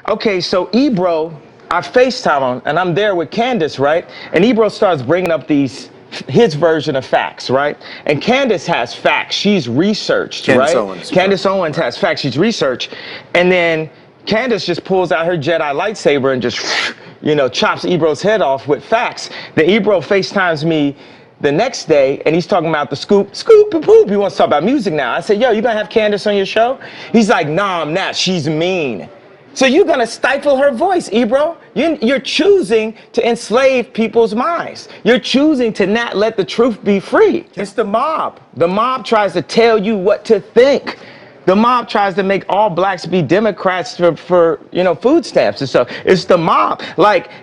Okay, so Ebro, I FaceTime him, and I'm there with Candace, right? And Ebro starts bringing up his version of facts, right? And Candace has facts. She's researched, Candace right? Owens. Candace Owens has facts. She's researched. And then Candace just pulls out her Jedi lightsaber and just, chops Ebro's head off with facts. Then Ebro FaceTimes me the next day, and he's talking about the scoop and poop. He wants to talk about music now. I said, yo, you gonna have Candace on your show? He's like, nah, I'm not. She's mean. So you're gonna stifle her voice, Ebro. You're choosing to enslave people's minds. You're choosing to not let the truth be free. It's the mob. The mob tries to tell you what to think. The mob tries to make all blacks be Democrats for food stamps and stuff. It's the mob.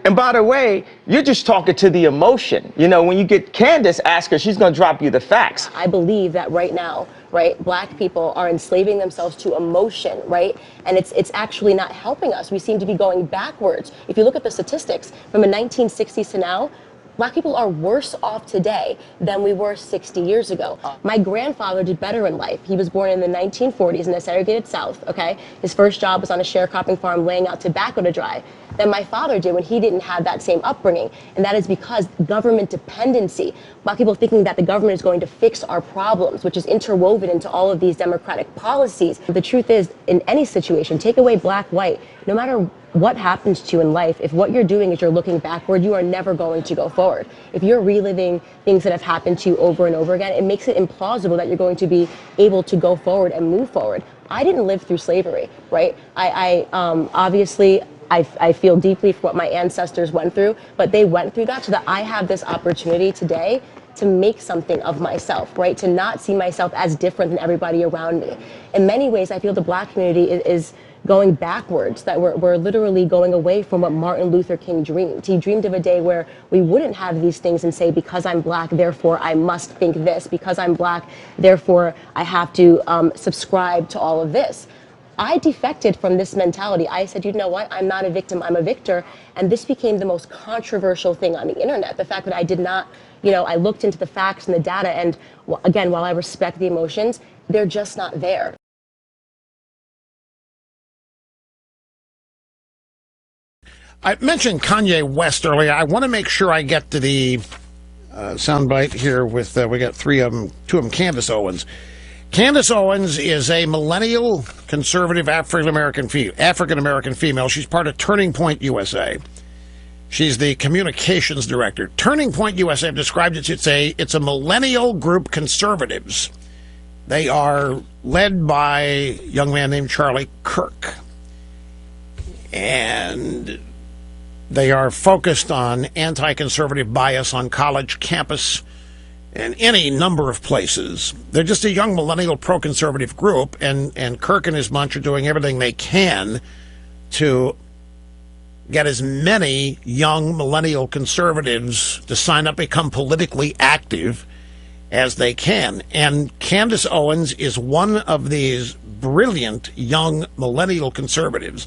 And by the way, you're just talking to the emotion. When you get Candace, ask her, she's gonna drop you the facts. I believe that right now, right, black people are enslaving themselves to emotion, right? And it's actually not helping us. We seem to be going backwards. If you look at the statistics from the 1960s to now, black people are worse off today than we were 60 years ago. My grandfather did better in life. He was born in the 1940s in the segregated South, okay? His first job was on a sharecropping farm laying out tobacco to dry. Than my father did when he didn't have that same upbringing. And that is because government dependency, black people thinking that the government is going to fix our problems, which is interwoven into all of these democratic policies. The truth is, in any situation, take away black, white, no matter what happens to you in life, if what you're doing is you're looking backward, you are never going to go forward. If you're reliving things that have happened to you over and over again, it makes it implausible that you're going to be able to go forward and move forward. I didn't live through slavery, right? Obviously, I feel deeply for what my ancestors went through, but they went through that so that I have this opportunity today to make something of myself, right? To not see myself as different than everybody around me. In many ways, I feel the black community is going backwards, that we're literally going away from what Martin Luther King dreamed. He dreamed of a day where we wouldn't have these things and say, because I'm black, therefore I must think this. Because I'm black, therefore I have to subscribe to all of this. I defected from this mentality. I said, you know what? I'm not a victim, I'm a victor. And this became the most controversial thing on the internet. The fact that I did not, I looked into the facts and the data, and again, while I respect the emotions, they're just not there. I mentioned Kanye West earlier. I want to make sure I get to the soundbite here with, we got three of them, two of them, Candace Owens. Candace Owens is a millennial conservative African-American female. She's part of Turning Point USA. She's the communications director. Turning Point USA described it, it's a millennial group conservatives. They are led by a young man named Charlie Kirk. And they are focused on anti-conservative bias on college campus and any number of places. They're just a young millennial pro-conservative group, and Kirk and his bunch are doing everything they can to get as many young millennial conservatives to sign up, become politically active as they can. And Candace Owens is one of these brilliant young millennial conservatives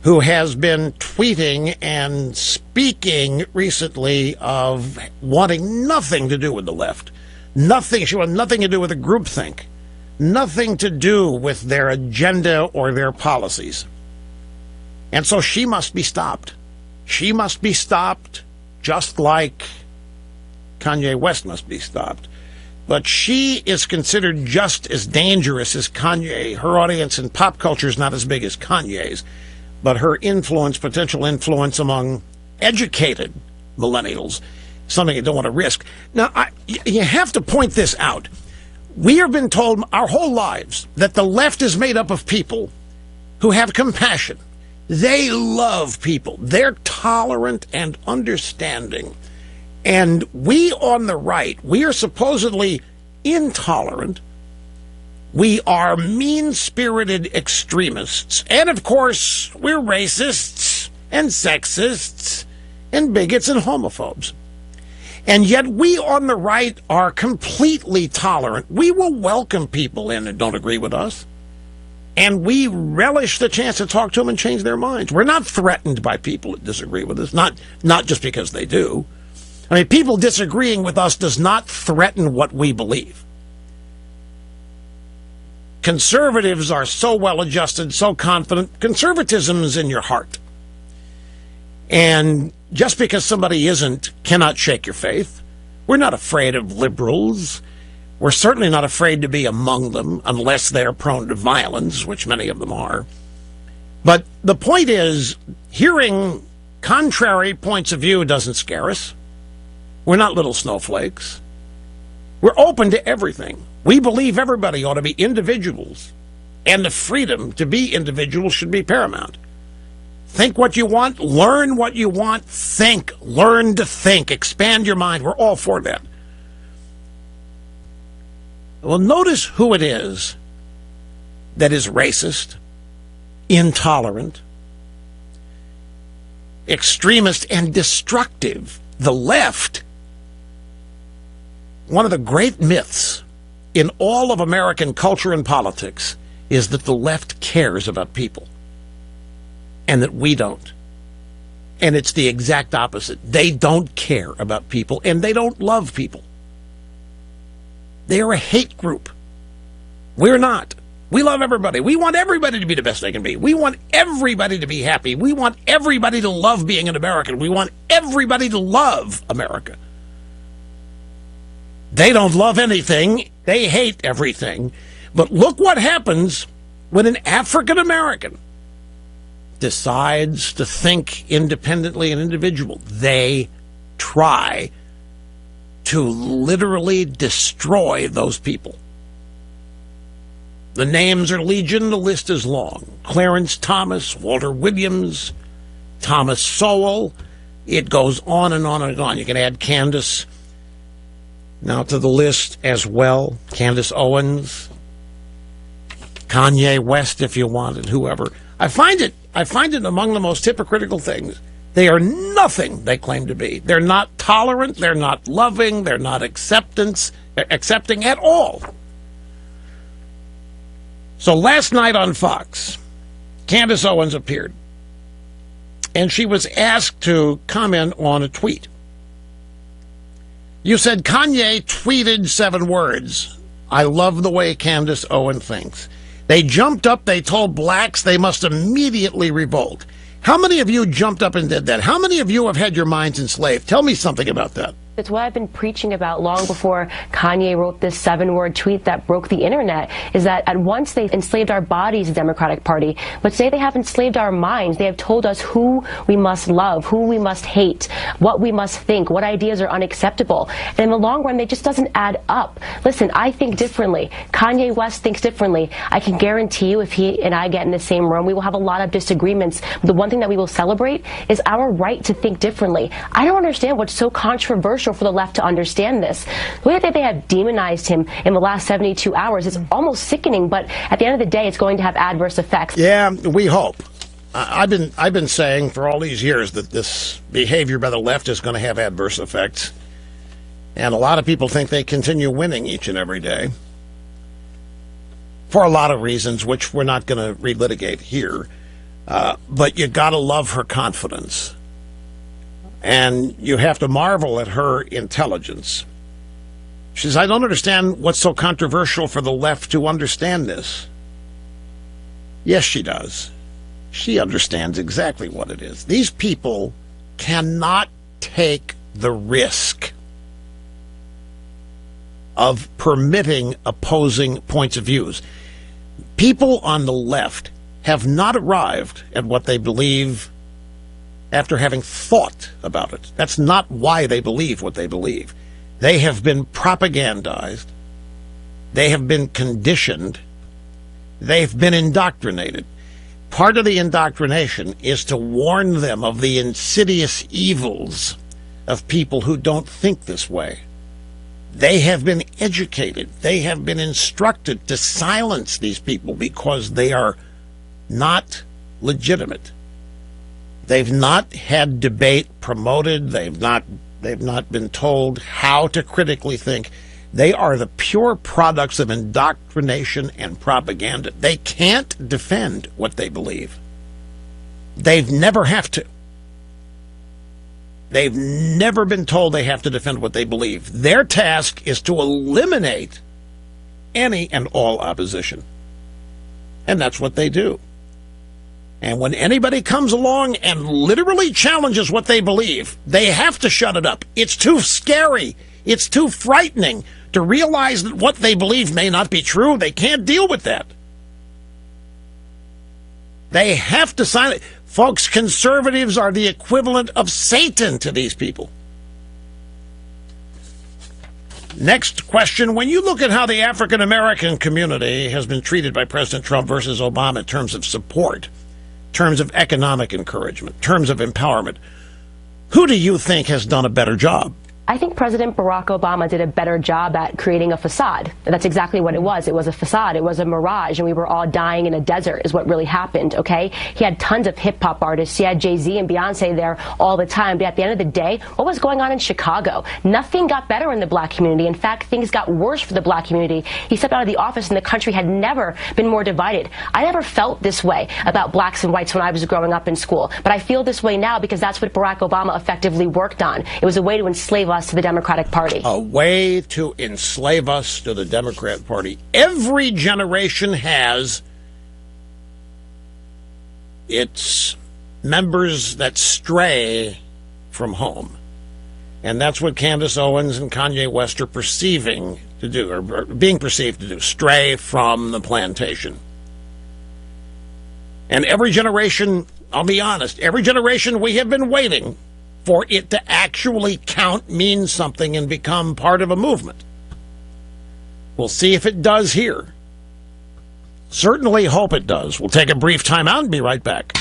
who has been tweeting and speaking recently of wanting nothing to do with the left. Nothing. She wants nothing to do with the groupthink. Nothing to do with their agenda or their policies. And so she must be stopped. She must be stopped, just like Kanye West must be stopped. But she is considered just as dangerous as Kanye. Her audience in pop culture is not as big as Kanye's, but her influence, potential influence among educated millennials, something you don't want to risk. Now, you have to point this out. We have been told our whole lives that the left is made up of people who have compassion. They love people. They're tolerant and understanding. And we on the right, we are supposedly intolerant. We are mean-spirited extremists. And, of course, we're racists and sexists and bigots and homophobes. And yet we on the right are completely tolerant. We will welcome people in that don't agree with us. And we relish the chance to talk to them and change their minds. We're not threatened by people that disagree with us, not just because they do. I mean, people disagreeing with us does not threaten what we believe. Conservatives are so well-adjusted, so confident. Conservatism's in your heart. And just because somebody isn't cannot shake your faith. We're not afraid of liberals. We're certainly not afraid to be among them unless they're prone to violence, which many of them are. But the point is, hearing contrary points of view doesn't scare us. We're not little snowflakes. We're open to everything. We believe everybody ought to be individuals, and the freedom to be individuals should be paramount. Think what you want, learn what you want, think, learn to think, expand your mind. We're all for that. Well, notice who it is that is racist, intolerant, extremist, and destructive. The left. One of the great myths in all of American culture and politics is that the left cares about people and that we don't. And it's the exact opposite. They don't care about people and they don't love people. They are a hate group. We're not. We love everybody. We want everybody to be the best they can be. We want everybody to be happy. We want everybody to love being an American. We want everybody to love America. They don't love anything. They hate everything. But look what happens when an African American decides to think independently and individual. They try to literally destroy those people. The names are legion, the list is long. Clarence Thomas, Walter Williams, Thomas Sowell. It goes on and on and on. You can add Candace now to the list as well. Candace Owens, Kanye West, if you want, and whoever. I find it among the most hypocritical things. They are nothing they claim to be. They're not tolerant, they're not loving, they're not accepting at all. So last night on Fox, Candace Owens appeared, and she was asked to comment on a tweet. You said Kanye tweeted 7 words. I love the way Candace Owens thinks. They jumped up, they told blacks they must immediately revolt. How many of you jumped up and did that? How many of you have had your minds enslaved? Tell me something about that. It's what I've been preaching about long before Kanye wrote this 7-word tweet that broke the internet, is that at once they enslaved our bodies, the Democratic Party, but today they have enslaved our minds. They have told us who we must love, who we must hate, what we must think, what ideas are unacceptable. And in the long run, it just doesn't add up. Listen, I think differently. Kanye West thinks differently. I can guarantee you if he and I get in the same room, we will have a lot of disagreements. But the one thing that we will celebrate is our right to think differently. I don't understand what's so controversial for the left to understand this. The way that they have demonized him in the last 72 hours is almost sickening, but at the end of the day, it's going to have adverse effects. Yeah, we hope. I've been saying for all these years that this behavior by the left is going to have adverse effects. And a lot of people think they continue winning each and every day for a lot of reasons, which we're not going to relitigate here. But you got to love her confidence. And you have to marvel at her intelligence. She says, I don't understand what's so controversial for the left to understand this. Yes, she does. She understands exactly what it is. These people cannot take the risk of permitting opposing points of views. People on the left have not arrived at what they believe after having thought about it. That's not why they believe what they believe. They have been propagandized. They have been conditioned. They've been indoctrinated. Part of the indoctrination is to warn them of the insidious evils of people who don't think this way. They have been educated. They have been instructed to silence these people because they are not legitimate. They've not had debate promoted. They've not been told how to critically think. They are the pure products of indoctrination and propaganda. They can't defend what they believe. They've never have to. They've never been told they have to defend what they believe. Their task is to eliminate any and all opposition. And that's what they do. And when anybody comes along and literally challenges what they believe, they have to shut it up. It's too scary. It's too frightening to realize that what they believe may not be true. They can't deal with that. They have to sign it. Folks, conservatives are the equivalent of Satan to these people. Next question. When you look at how the African American community has been treated by President Trump versus Obama in terms of support, terms of economic encouragement, terms of empowerment, who do you think has done a better job? I think President Barack Obama did a better job at creating a facade. That's exactly what it was. It was a facade. It was a mirage, and we were all dying in a desert is what really happened, okay? He had tons of hip-hop artists. He had Jay-Z and Beyonce there all the time. But at the end of the day, what was going on in Chicago? Nothing got better in the black community. In fact, things got worse for the black community. He stepped out of the office, and the country had never been more divided. I never felt this way about blacks and whites when I was growing up in school. But I feel this way now because that's what Barack Obama effectively worked on. It was a way to enslave us to the Democratic Party. A way to enslave us to the Democrat Party. Every generation has its members that stray from home. And that's what Candace Owens and Kanye West are perceiving to do, or being perceived to do, stray from the plantation. And every generation, I'll be honest, every generation we have been waiting for it to actually count, mean something, and become part of a movement. We'll see if it does here. Certainly hope it does. We'll take a brief time out and be right back.